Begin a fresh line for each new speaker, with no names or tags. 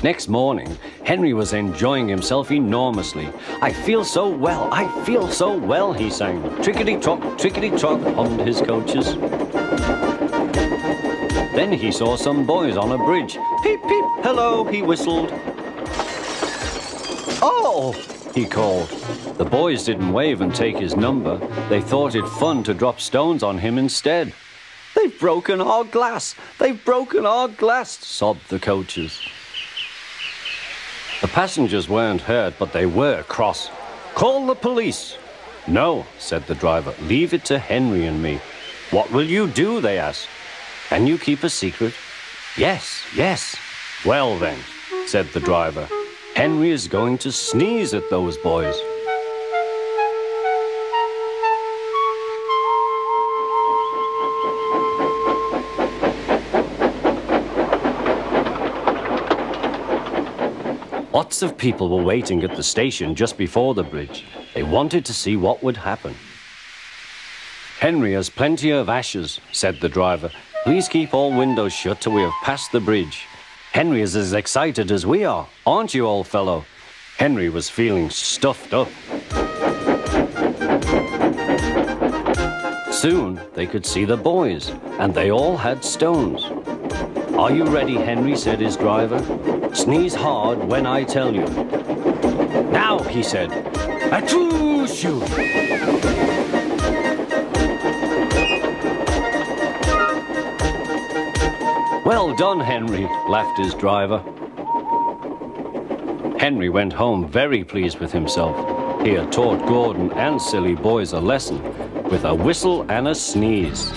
Next morning, Henry was enjoying himself enormously. "I feel so well, I feel so well," he sang. Trickety-tock, hummed his coaches. Then he saw some boys on a bridge. "Peep, peep, hello," he whistled. "Oh!" he called. The boys didn't wave and take his number. They thought it fun to drop stones on him instead. "They've broken our glass! They've broken our glass!" sobbed the coaches. The passengers weren't hurt, but they were cross. "Call the police." "No," said the driver. "Leave it to Henry and me." "What will you do?" they asked. "Can you keep a secret?" "Yes, yes." "Well then," said the driver, "Henry is going to sneeze at those boys." Lots of people were waiting at the station just before the bridge. They wanted to see what would happen. "Henry has plenty of ashes," said the driver. "Please keep all windows shut till we have passed the bridge. Henry is as excited as we are, aren't you, old fellow?" Henry was feeling stuffed up. Soon they could see the boys, and they all had stones. "Are you ready, Henry?" said his driver. "Sneeze hard when I tell you." "Now," he said. "Achoo-shoo!" "Well done, Henry," laughed his driver. Henry went home very pleased with himself. He had taught Gordon and silly boys a lesson with a whistle and a sneeze.